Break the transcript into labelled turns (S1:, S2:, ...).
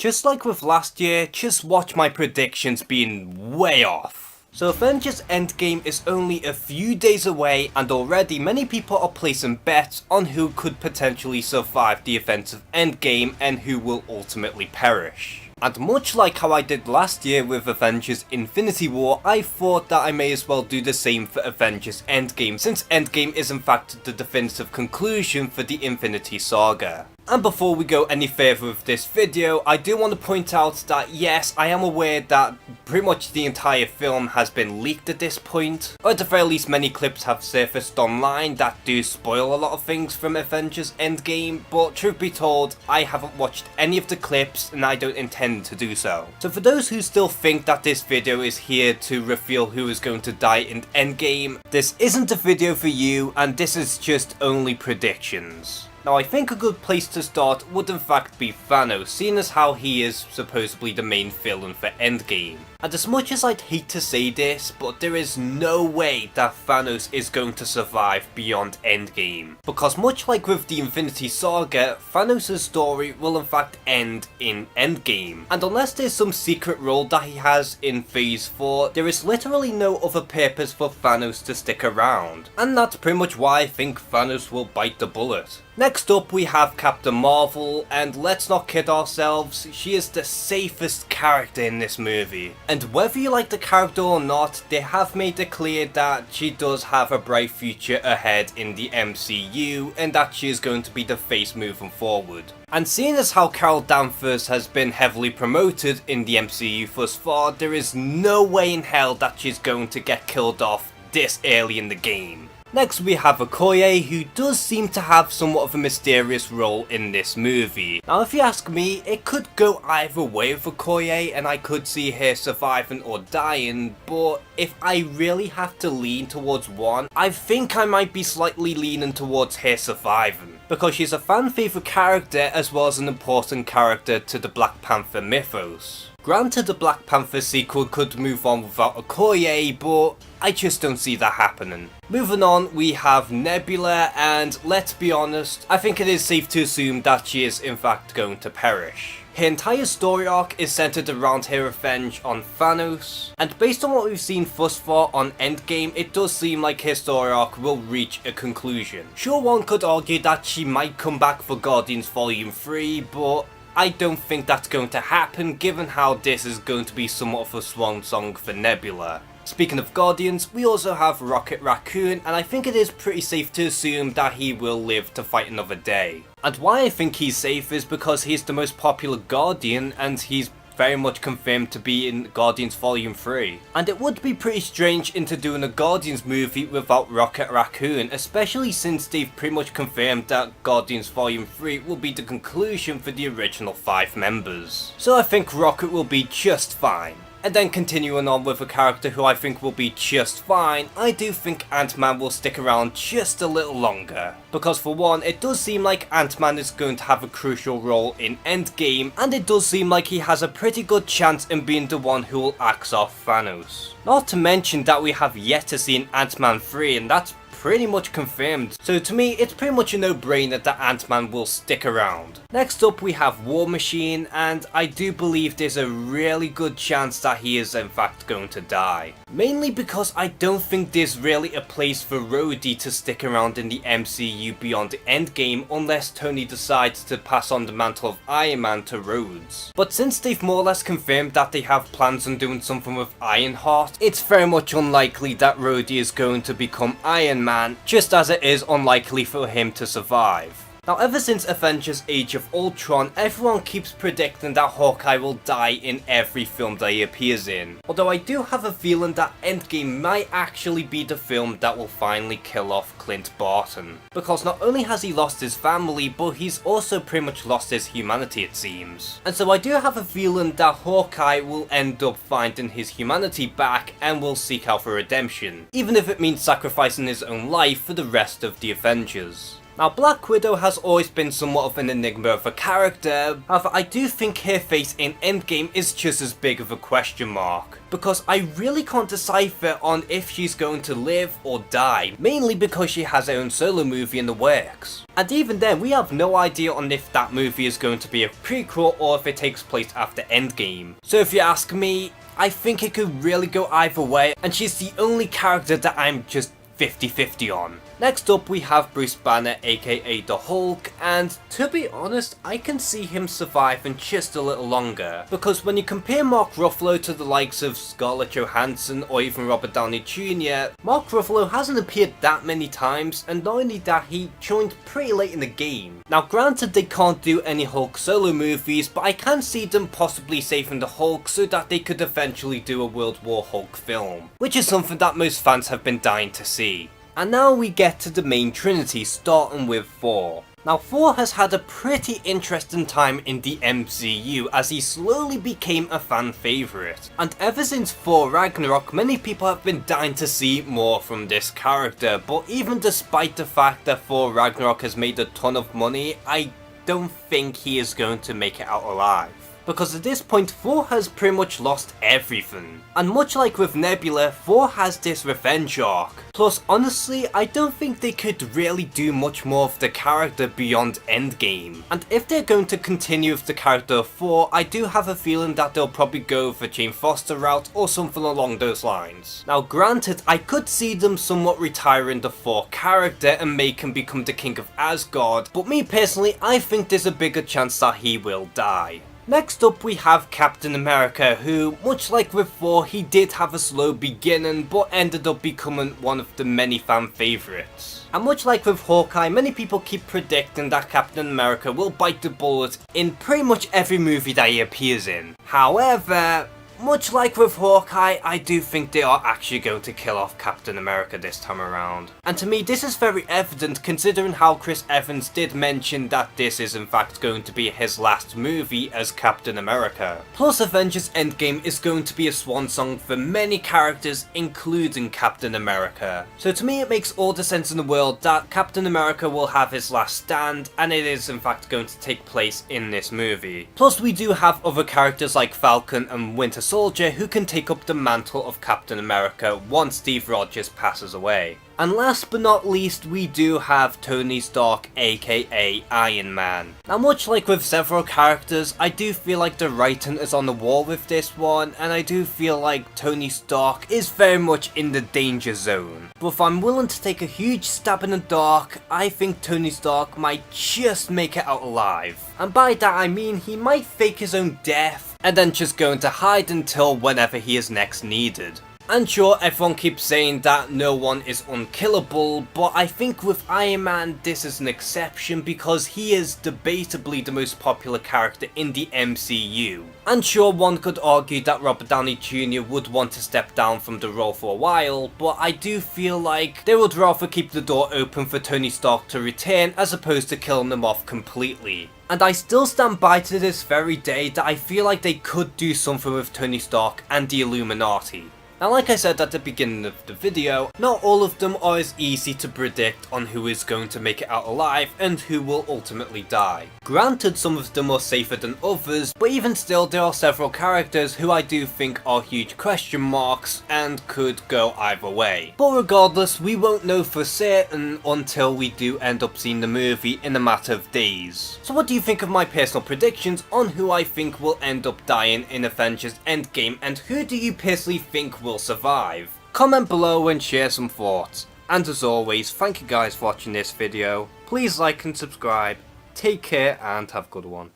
S1: just like with last year, just watch my predictions being way off. So Avengers Endgame is only a few days away, and already many people are placing bets on who could potentially survive the events of Endgame and who will ultimately perish. And much like how I did last year with Avengers Infinity War, I thought that I may as well do the same for Avengers Endgame, since Endgame is in fact the definitive conclusion for the Infinity Saga. And before we go any further with this video, I do want to point out that yes, I am aware that pretty much the entire film has been leaked at this point, or at the very least many clips have surfaced online that do spoil a lot of things from Avengers Endgame, but truth be told, I haven't watched any of the clips and I don't intend to do so. So for those who still think that this video is here to reveal who is going to die in Endgame, this isn't a video for you, and this is just only predictions. Now I think a good place to start would in fact be Thanos, seeing as how he is supposedly the main villain for Endgame. And as much as I'd hate to say this, but there is no way that Thanos is going to survive beyond Endgame. Because much like with the Infinity Saga, Thanos' story will in fact end in Endgame. And unless there's some secret role that he has in Phase 4, there is literally no other purpose for Thanos to stick around. And that's pretty much why I think Thanos will bite the bullet. Next up we have Captain Marvel, and let's not kid ourselves, she is the safest character in this movie. And whether you like the character or not, they have made it clear that she does have a bright future ahead in the MCU, and that she is going to be the face moving forward. And seeing as how Carol Danvers has been heavily promoted in the MCU thus far, there is no way in hell that she's going to get killed off this early in the game. Next we have Okoye, who does seem to have somewhat of a mysterious role in this movie. Now if you ask me, it could go either way with Okoye, and I could see her surviving or dying, but if I really have to lean towards one, I think I might be slightly leaning towards her surviving. Because she's a fan favourite character as well as an important character to the Black Panther mythos. Granted, the Black Panther sequel could move on without Okoye, but I just don't see that happening. Moving on, we have Nebula, and let's be honest, I think it is safe to assume that she is in fact going to perish. Her entire story arc is centered around her revenge on Thanos, and based on what we've seen thus far on Endgame, it does seem like her story arc will reach a conclusion. Sure, one could argue that she might come back for Guardians Volume 3, but I don't think that's going to happen given how this is going to be somewhat of a swan song for Nebula. Speaking of Guardians, we also have Raccoon, and I think it is pretty safe to assume that he will live to fight another day. And why I think he's safe is because he's the most popular Guardian, and he's very much confirmed to be in Guardians Volume 3. And it would be pretty strange into doing a Guardians movie without Rocket Raccoon, especially since they've pretty much confirmed that Guardians Volume 3 will be the conclusion for the original 5 members. So I think Rocket will be just fine. And then continuing on with a character who I think will be just fine, I do think Ant-Man will stick around just a little longer. Because for one, it does seem like Ant-Man is going to have a crucial role in Endgame, and it does seem like he has a pretty good chance in being the one who will axe off Thanos. Not to mention that we have yet to see an Ant-Man 3, and that's pretty much confirmed. So to me, it's pretty much a no-brainer that Ant-Man will stick around. Next up we have War Machine, and I do believe there's a really good chance that he is in fact going to die. Mainly because I don't think there's really a place for Rhodey to stick around in the MCU beyond the Endgame unless Tony decides to pass on the mantle of Iron Man to Rhodes. But since they've more or less confirmed that they have plans on doing something with Ironheart, it's very much unlikely that Rhodey is going to become Iron Man, just as it is unlikely for him to survive. Now ever since Avengers Age of Ultron, everyone keeps predicting that Hawkeye will die in every film that he appears in. Although I do have a feeling that Endgame might actually be the film that will finally kill off Clint Barton. Because not only has he lost his family, but he's also pretty much lost his humanity, it seems. And so I do have a feeling that Hawkeye will end up finding his humanity back and will seek out for redemption, even if it means sacrificing his own life for the rest of the Avengers. Now, Black Widow has always been somewhat of an enigma of a character, however I do think her fate in Endgame is just as big of a question mark, because I really can't decipher on if she's going to live or die, mainly because she has her own solo movie in the works. And even then, we have no idea on if that movie is going to be a prequel or if it takes place after Endgame. So if you ask me, I think it could really go either way, and she's the only character that I'm just 50-50 on. Next up we have Bruce Banner, aka the Hulk, and to be honest, I can see him surviving just a little longer, because when you compare Mark Ruffalo to the likes of Scarlett Johansson or even Robert Downey Jr., Mark Ruffalo hasn't appeared that many times, and not only that, he joined pretty late in the game. Now granted they can't do any Hulk solo movies, but I can see them possibly saving the Hulk so that they could eventually do a World War Hulk film, which is something that most fans have been dying to see. And now we get to the main trinity, starting with Thor. Now Thor has had a pretty interesting time in the MCU as he slowly became a fan favourite. And ever since Thor Ragnarok, many people have been dying to see more from this character, but even despite the fact that Thor Ragnarok has made a ton of money, I don't think he is going to make it out alive. Because at this point, Thor has pretty much lost everything. And much like with Nebula, Thor has this revenge arc. Plus, honestly, I don't think they could really do much more of the character beyond Endgame. And if they're going to continue with the character of Thor, I do have a feeling that they'll probably go the Jane Foster route or something along those lines. Now granted, I could see them somewhat retiring the Thor character and make him become the King of Asgard, but me personally, I think there's a bigger chance that he will die. Next up we have Captain America, who, much like with Thor, he did have a slow beginning but ended up becoming one of the many fan favourites. And much like with Hawkeye, many people keep predicting that Captain America will bite the bullet in pretty much every movie that he appears in. However, much like with Hawkeye, I do think they are actually going to kill off Captain America this time around. And to me, this is very evident considering how Chris Evans did mention that this is in fact going to be his last movie as Captain America. Plus, Avengers Endgame is going to be a swan song for many characters, including Captain America. So to me, it makes all the sense in the world that Captain America will have his last stand, and it is in fact going to take place in this movie. Plus, we do have other characters like Falcon and Winter Soldier who can take up the mantle of Captain America once Steve Rogers passes away. And last but not least, we do have Tony Stark, aka Iron Man. Now much like with several characters, I do feel like the writing is on the wall with this one, and I do feel like Tony Stark is very much in the danger zone. But if I'm willing to take a huge stab in the dark, I think Tony Stark might just make it out alive. And by that I mean he might fake his own death, and then just go into hide until whenever he is next needed. And sure, everyone keeps saying that no one is unkillable, but I think with Iron Man this is an exception because he is debatably the most popular character in the MCU. And sure, one could argue that Robert Downey Jr. would want to step down from the role for a while, but I do feel like they would rather keep the door open for Tony Stark to return as opposed to killing him off completely. And I still stand by to this very day that I feel like they could do something with Tony Stark and the Illuminati. Now like I said at the beginning of the video, not all of them are as easy to predict on who is going to make it out alive and who will ultimately die. Granted, some of them are safer than others, but even still there are several characters who I do think are huge question marks and could go either way. But regardless, we won't know for certain until we do end up seeing the movie in a matter of days. So what do you think of my personal predictions on who I think will end up dying in Avengers Endgame, and who do you personally think will survive? Comment below and share some thoughts. And as always, thank you guys for watching this video. Please like and subscribe. Take care and have a good one.